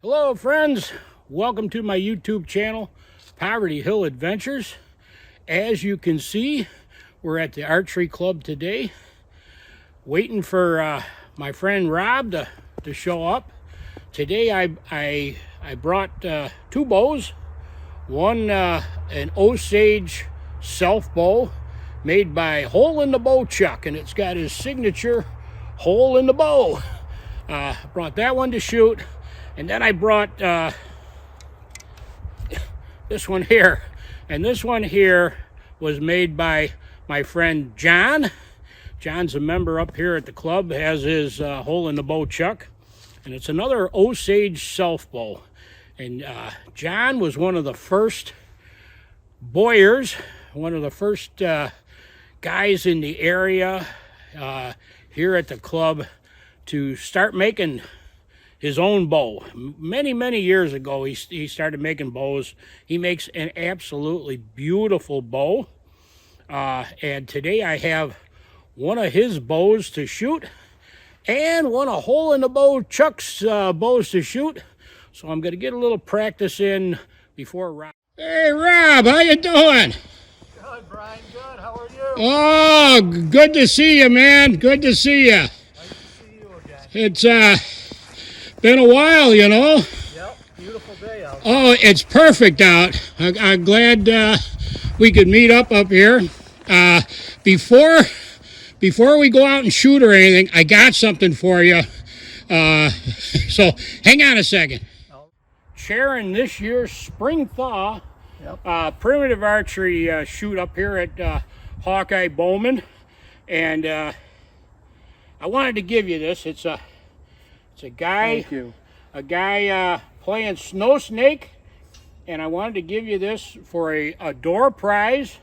Hello friends, welcome to my YouTube channel, Poverty Hill Adventures. As you can see, we're at the Archery Club today, waiting for my friend Rob to show up. Today I brought two bows, one an Osage self bow made by Hole in the Bow Chuck, and it's got his signature hole in the bow. Brought that one to shoot. And then I brought this one here. And this one here was made by my friend John. John's a member up here at the club, has his hole in the bow chuck. And it's another Osage self bow. And John was one of the first bowyers, one of the first guys in the area here at the club to start making his own bow. Many years ago, he started making bows. He makes an absolutely beautiful bow. And today I have one of his bows to shoot and one of Hole in the Bow Chuck's bows to shoot. So I'm gonna get a little practice in before Rob. Hey Rob, how you doing? Good, Brian, good. How are you? Oh, good to see you, man. Good to see you. Nice to see you again. It's been a while, you know. Yep, beautiful day out. Oh, it's perfect out. I'm glad we could meet up here. Before we go out and shoot or anything, I got something for you. So hang on a second. Sharing this year's spring thaw primitive archery shoot up here at Hawkeye Bowman, and I wanted to give you this. It's a guy. Thank you. A guy playing Snow Snake, and I wanted to give you this for a door prize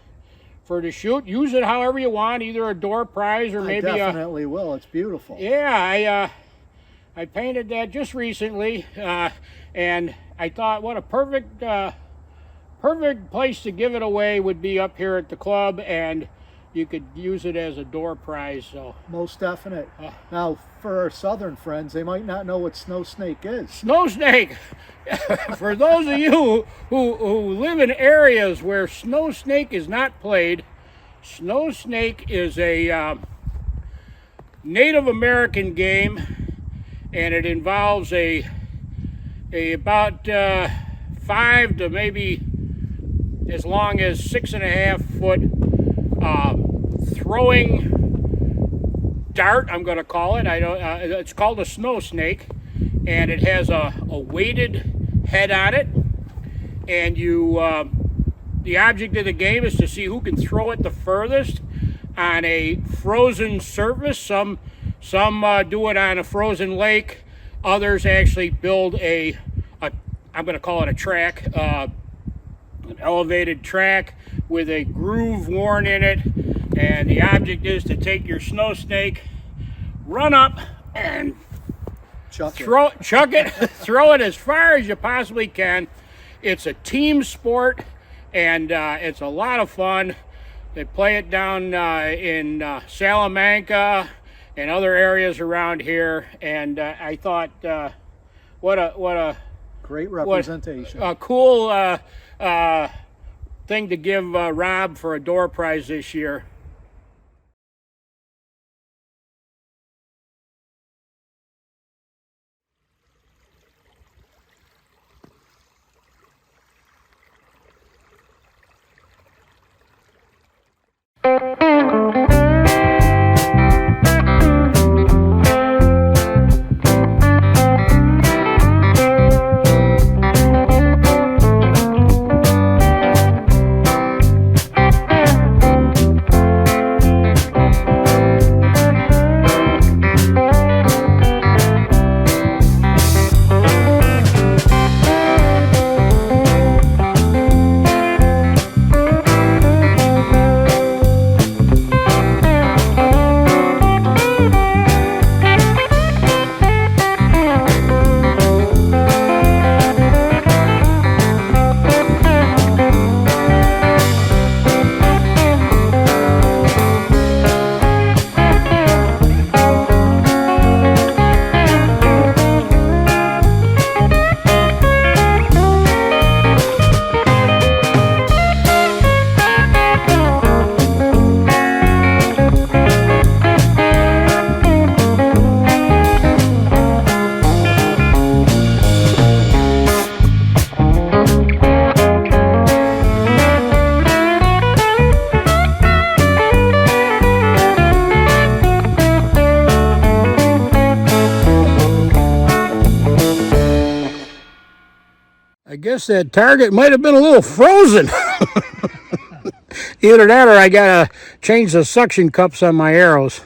for to shoot. Use it however you want, either a door prize or maybe I definitely will. It's beautiful. Yeah, I painted that just recently, and I thought what a perfect place to give it away would be up here at the club, and you could use it as a door prize. So most definite. Now, for our southern friends, they might not know what snow snake is. Snow snake. For those of you who live in areas where snow snake is not played, snow snake is a Native American game, and it involves a about 5 to maybe as long as 6.5 foot throwing dart, I'm going to call it. It's called a snow snake, and it has a weighted head on it. And the object of the game is to see who can throw it the furthest on a frozen surface. Some do it on a frozen lake. Others actually build I'm going to call it a track, an elevated track with a groove worn in it. And the object is to take your snow snake, run up, and chuck it, throw it as far as you possibly can. It's a team sport, and it's a lot of fun. They play it down in Salamanca and other areas around here, and I thought, what a great representation. A cool thing to give Rob for a door prize this year. guess that target might have been a little frozen. Either that or I gotta change the suction cups on my arrows.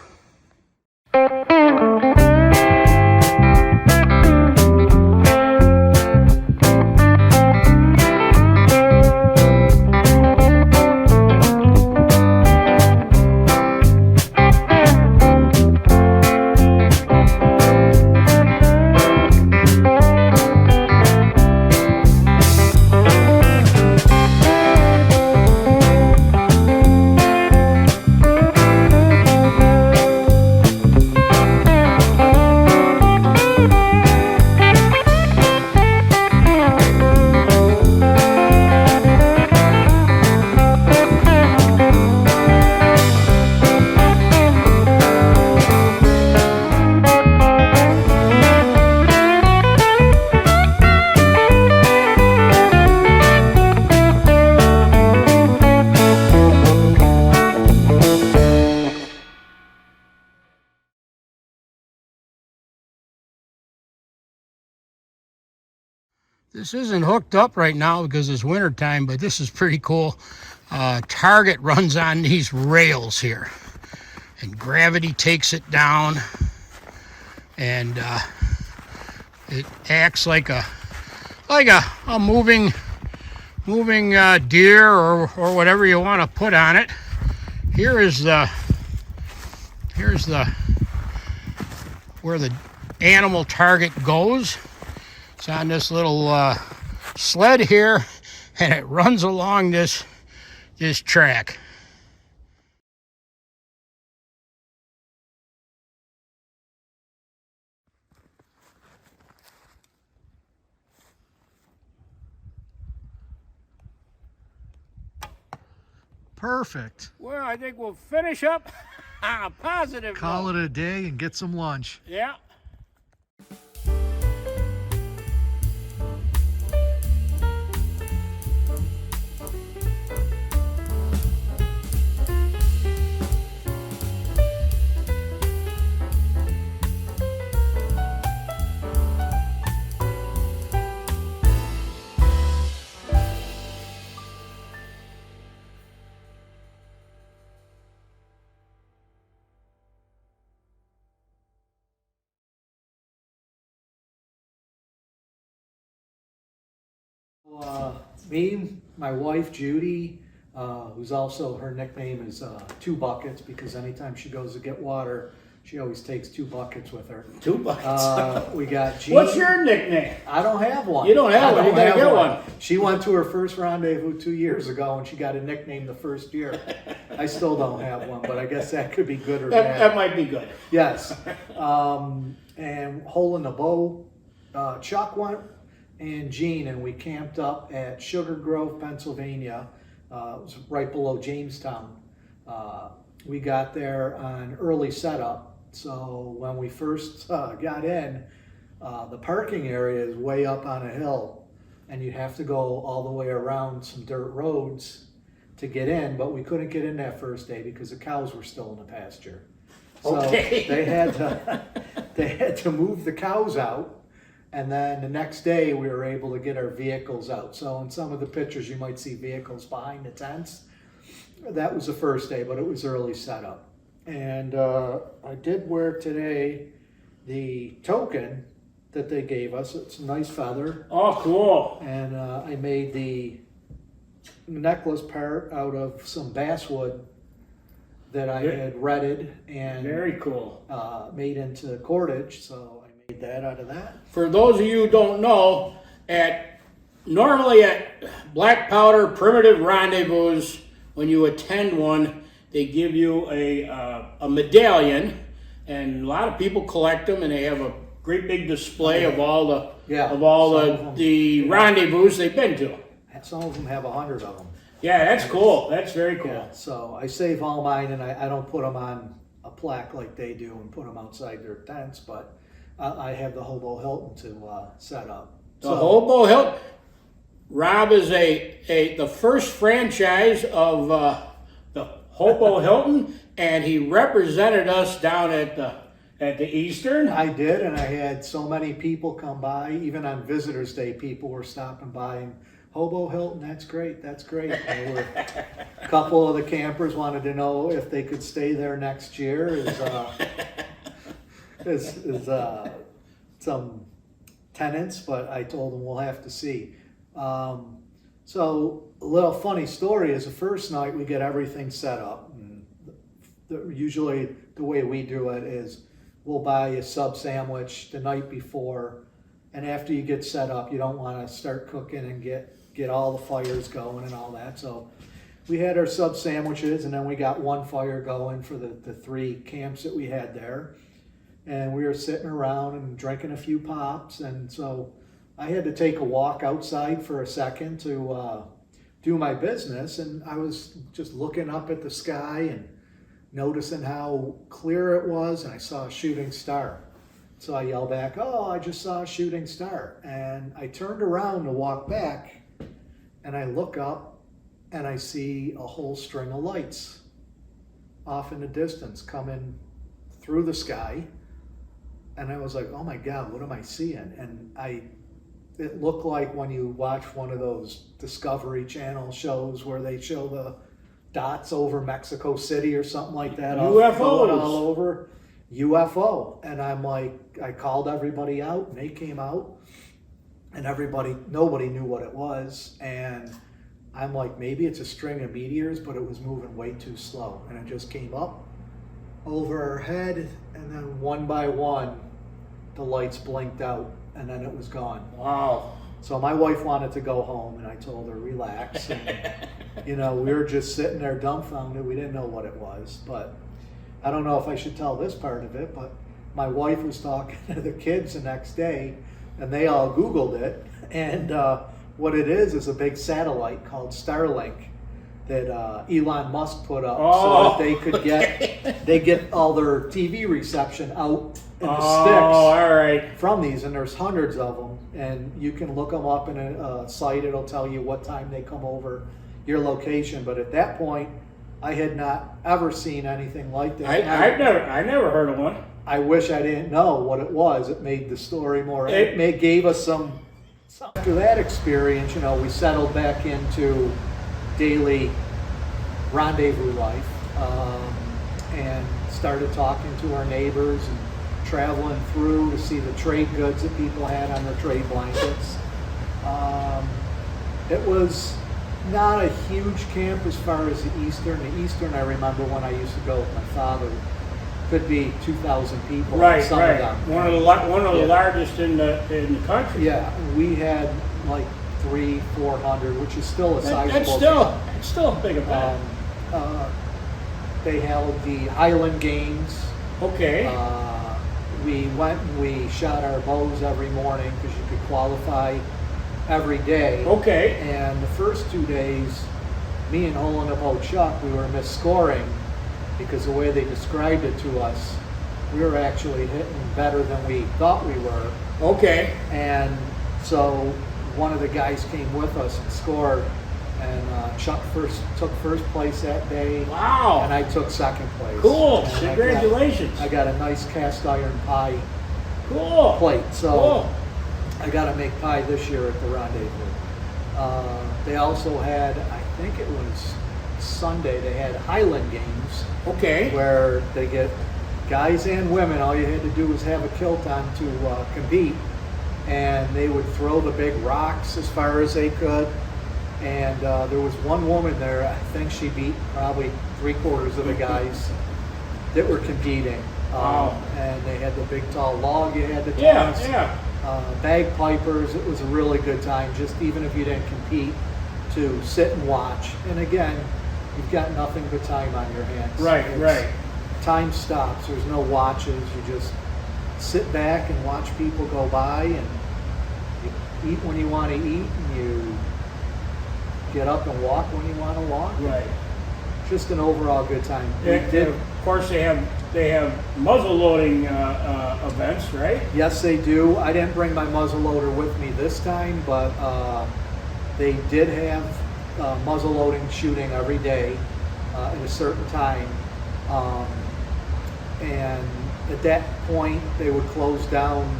This isn't hooked up right now because it's winter time, but this is pretty cool. Target runs on these rails here, and gravity takes it down, and it acts like a moving deer or whatever you want to put on it. Here's where the animal target goes. It's on this little sled here, and it runs along this track. Perfect. Well, I think we'll finish up on a positive Call note. it a day and get some lunch. Yeah. Me, my wife Judy, who's also, her nickname is Two Buckets, because anytime she goes to get water, she always takes 2 buckets with her. 2 buckets. We got Jean. What's your nickname? I don't have one. You don't have one. You gotta get one. She went to her first rendezvous 2 years ago, and she got a nickname the first year. I still don't have one, but I guess that could be good or bad. That might be good. Yes. And Hole in the Bow, Chuck went, and Gene, and we camped up at Sugar Grove, Pennsylvania. It was right below Jamestown. We got there on early setup. So when we first got in, the parking area is way up on a hill, and you have to go all the way around some dirt roads to get in, but we couldn't get in that first day because the cows were still in the pasture. So Okay. they had to move the cows out. And then the next day we were able to get our vehicles out. So in some of the pictures you might see vehicles behind the tents. That was the first day, but it was early setup. And I did wear today the token that they gave us. It's a nice feather. Oh, cool. And I made the necklace part out of some basswood that I had retted and Very cool. made into cordage. So I made that out of that. For those of you who don't know, normally at Black Powder Primitive Rendezvous, when you attend one, they give you a medallion, and a lot of people collect them, and they have a great big display of all the rendezvous they've been to. Some of them have 100 of them. Yeah, that's cool. That's very cool. Yeah, so I save all mine, and I don't put them on a plaque like they do and put them outside their tents, but I have the Hobo Hilton to set up. The Hobo Hilton. Rob is the first franchise of the Hobo Hilton, and he represented us down at At the Eastern? I did, and I had so many people come by. Even on Visitors Day, people were stopping by and Hobo Hilton, that's great, that's great. A couple of the campers wanted to know if they could stay there next year. Some tenants, but I told them we'll have to see. So a little funny story is the first night we get everything set up. And usually the way we do it is we'll buy a sub sandwich the night before, and after you get set up, you don't want to start cooking and get all the fires going and all that. So we had our sub sandwiches, and then we got one fire going for the 3 camps that we had there. And we were sitting around and drinking a few pops, and so I had to take a walk outside for a second to do my business, and I was just looking up at the sky and noticing how clear it was, and I saw a shooting star. So I yelled back, "Oh, I just saw a shooting star." And I turned around to walk back, and I look up and I see a whole string of lights off in the distance coming through the sky. And I was like, oh my God, what am I seeing? And it looked like when you watch one of those Discovery Channel shows where they show the dots over Mexico City or something like that. UFOs. All over. UFO. And I'm like, I called everybody out, and they came out, and nobody knew what it was. And I'm like, maybe it's a string of meteors, but it was moving way too slow. And it just came up over our head, and then one by one, the lights blinked out, and then it was gone. Wow. So my wife wanted to go home, and I told her, relax. And, we were just sitting there dumbfounded. We didn't know what it was, but I don't know if I should tell this part of it, but my wife was talking to the kids the next day, and they all Googled it, and what it is a big satellite called Starlink that Elon Musk put up so that they could get all their TV reception out in the sticks all right. from these, and there's hundreds of them, and you can look them up in a site. It'll tell you what time they come over your location. But at that point, I had not ever seen anything like that. I never heard of one. I wish I didn't know what it was. It made the story more. It gave us some. After that experience, we settled back into daily rendezvous life, and started talking to our neighbors and traveling through to see the trade goods that people had on their trade blankets. It was not a huge camp as far as the Eastern. The Eastern, I remember when I used to go with my father, could be 2,000 people. Right. One of the largest in the country. Yeah, we had like 300-400, which is still a sizable camp. It's still a big event. They held the Highland Games. Okay. We went and we shot our bows every morning because you could qualify every day. Okay. And the first 2 days, me and Hole in the Bow Chuck, we were misscoring because the way they described it to us, we were actually hitting better than we thought we were. Okay. And so one of the guys came with us and scored, and Chuck took first place that day. Wow. And I took second place. Cool. And Congratulations. I got a nice cast iron pie Cool. plate. So Cool. I got to make pie this year at the Rendezvous. They also had, I think it was Sunday, they had Highland Games. Okay. Where they get guys and women, all you had to do was have a kilt on to compete, and they would throw the big rocks as far as they could. And there was one woman there, I think she beat probably 3/4 of the guys that were competing. Wow. And they had the big tall log you had to toss. Yeah. Bagpipers. It was a really good time, just even if you didn't compete, to sit and watch. And again, you've got nothing but time on your hands. Right. Time stops. There's no watches. You just sit back and watch people go by, and you eat when you want to eat, and you get up and walk when you want to walk. Right. Just an overall good time. And of course, they have muzzle loading events, right? Yes, they do. I didn't bring my muzzle loader with me this time, but they did have muzzle loading shooting every day at a certain time, and at that point, they would close down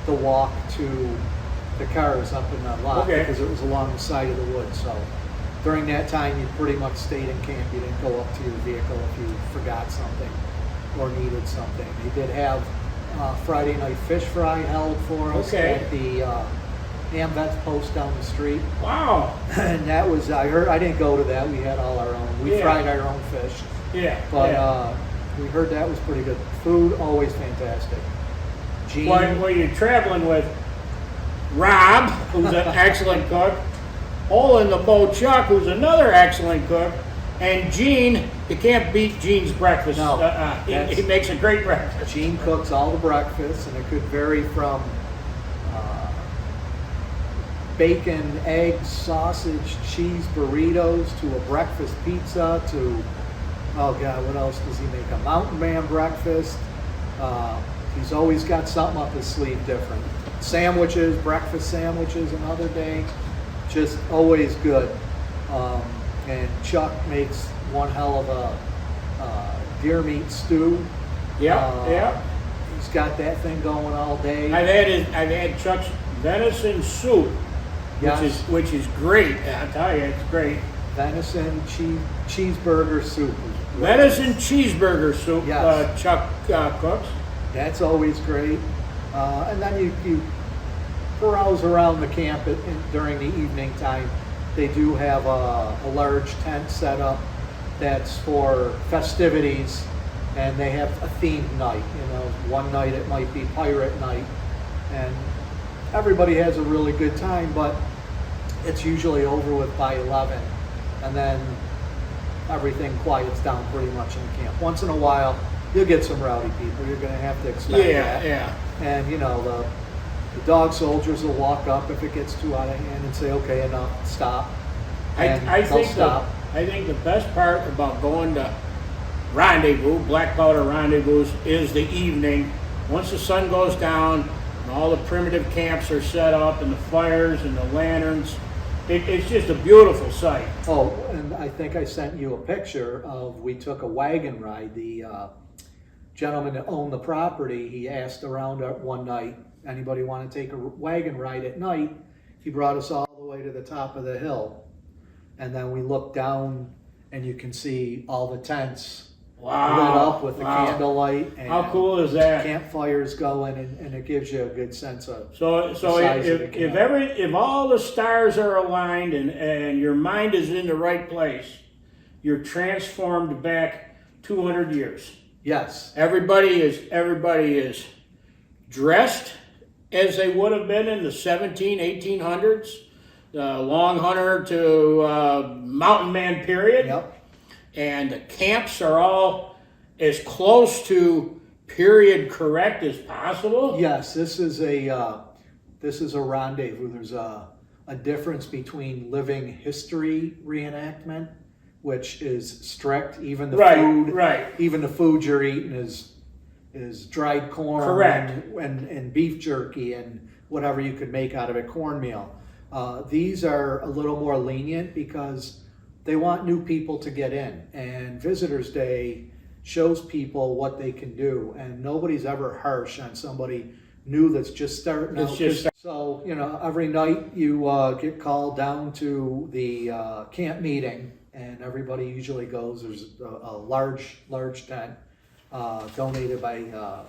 the walk to the cars up in the lot because it was along the side of the woods. So during that time, you pretty much stayed in camp. You didn't go up to your vehicle if you forgot something or needed something. They did have Friday night fish fry held for us at the AmVets post down the street. Wow. And that was, I didn't go to that. We had all our own. We fried our own fish. Yeah. But we heard that was pretty good. Food, always fantastic. Gene. Well, you're traveling with Rob, who's an excellent cook, Hole in the Bow Chuck, who's another excellent cook, and Gene. You can't beat Gene's breakfast. No, he makes a great breakfast. Gene cooks all the breakfasts, and it could vary from bacon, eggs, sausage, cheese burritos to a breakfast pizza to, oh God, what else does he make? A mountain man breakfast. He's always got something up his sleeve different. Sandwiches, breakfast sandwiches another day. Just always good. And Chuck makes one hell of a deer meat stew. Yeah. He's got that thing going all day. I've had Chuck's venison soup, which is great. I tell you, it's great. Venison cheeseburger soup. Venison cheeseburger soup. Yes. Chuck cooks. That's always great. And then you browse around the camp during the evening time. They do have a large tent set up that's for festivities, and they have a themed night. You know, one night it might be pirate night, and everybody has a really good time, but it's usually over with by 11, and then everything quiets down pretty much in camp. Once in a while, you'll get some rowdy people. You're going to have to expect that. Yeah. And you know, the dog soldiers will walk up if it gets too out of hand and say, "Okay, enough, stop." And I they'll stop. I think the best part about going to Rendezvous, Black Powder Rendezvous, is the evening. Once the sun goes down and all the primitive camps are set up and the fires and the lanterns, it's just a beautiful sight. Oh, and I think I sent you a picture of, we took a wagon ride. The gentleman that owned the property, he asked around one night, anybody want to take a wagon ride at night? He brought us all the way to the top of the hill. And then we looked down and you can see all the tents lit up with the candlelight. And how cool is that? Campfires going, and it gives you a good sense of So if all the stars are aligned and your mind is in the right place, you're transformed back 200 years. Yes. Everybody is dressed as they would have been in the 1800s, the long hunter to mountain man period. Yep. And the camps are all as close to period correct as possible. Yes, this is a rendezvous. There's a difference between living history reenactment, which is strict. Even the food, even the food you're eating is dried corn, correct, and beef jerky and whatever you could make out of it, cornmeal. These are a little more lenient because they want new people to get in, and Visitors Day shows people what they can do, and nobody's ever harsh on somebody new that's just starting out. So, you know, every night you get called down to the camp meeting, and everybody usually goes. There's a large tent donated by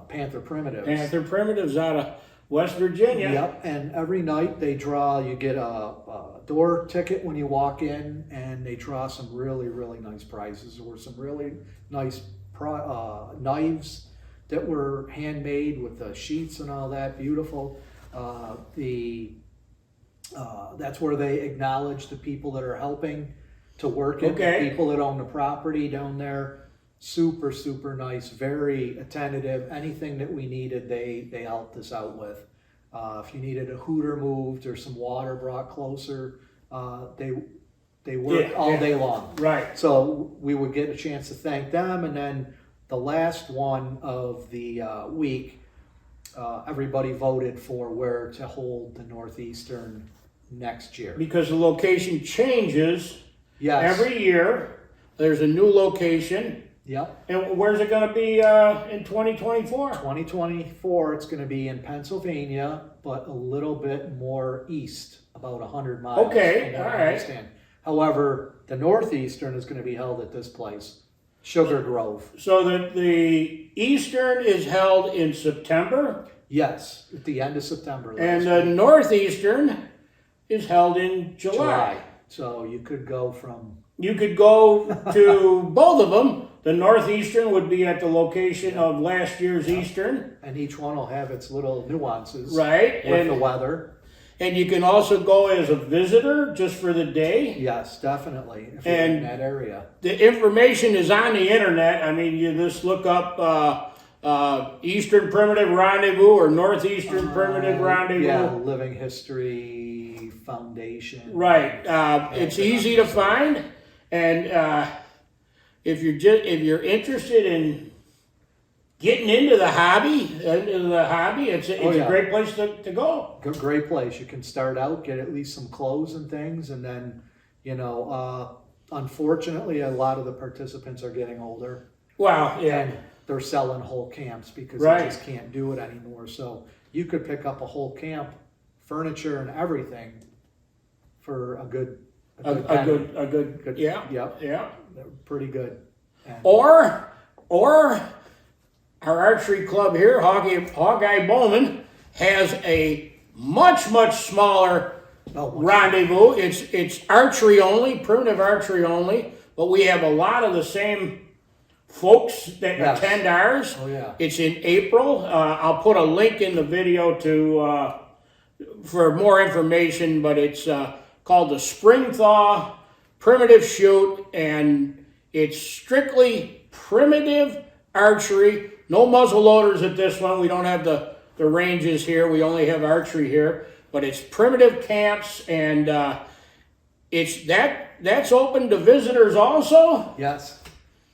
Panther Primitives. Panther Primitives out of West Virginia. Yep, and every night they draw, you get a door ticket when you walk in, and they draw some really, really nice prizes. There were some really nice knives that were handmade with the sheets and all that, beautiful. That's where they acknowledge the people that are helping to work it, the people that own the property down there. Super, super nice, very attentive. Anything that we needed, they helped us out with. If you needed a hooter moved or some water brought closer, they worked all day long. Right. So we would get a chance to thank them, and then the last one of the week, everybody voted for where to hold the Northeastern next year. Because the location changes Yes. every year. There's a new location Yep. And where's it going to be in 2024? 2024, it's going to be in Pennsylvania, but a little bit more east, about 100 miles. Okay, from what all I right. understand. However, the Northeastern is going to be held at this place, Sugar Grove. So the Eastern is held in September, Yes, at the end of September. and last the week. Northeastern is held in July. So you could go from, You could go to both of them. The Northeastern would be at the location of last year's Eastern. and each one will have its little nuances. Right, With the and weather. you can also go as a visitor just for the day. Yes, definitely. If you're And- in that area. The information is on the internet. I mean, you just look up Eastern Primitive Rendezvous or Northeastern Primitive Rendezvous. Yeah, Living History Foundation. Right. It's easy to find, and if you're interested in getting into the hobby, it's Oh, yeah. a great place to go. Great place. You can start out, get at least some clothes and things, and then, unfortunately, a lot of the participants are getting older. Wow. Yeah. And they're selling whole camps because Right. they just can't do it anymore. So you could pick up a whole camp, furniture and everything for a good penny. A good. Yeah. Yep. Yeah. They're pretty good. And Or our archery club here, Hawkeye Bowman, has a much smaller rendezvous. It's archery only, primitive archery only, but we have a lot of the same folks that Yes. attend ours. Oh, yeah. It's in April. I'll put a link in the video for more information, but it's called the Spring Thaw Primitive Shoot, and it's strictly primitive archery. No muzzle loaders at this one. We don't have the ranges here. We only have archery here, but it's primitive camps, and that's open to visitors also. yes.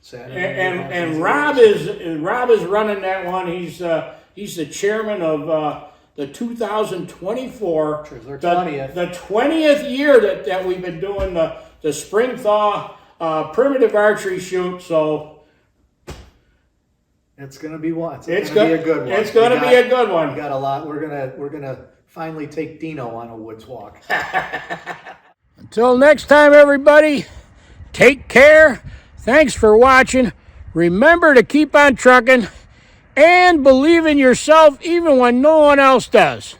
Saturday. And Rob is running that one. He's the chairman of the 2024, Which is our 20th. the 20th year that we've been doing the Spring Thaw primitive archery shoot. So It's gonna be one. it's gonna gonna be a good one. It's gonna be a good We one. got a lot. We're gonna finally take Dino on a woods walk. Until next time, everybody, take care. Thanks for watching. Remember to keep on trucking and believe in yourself even when no one else does.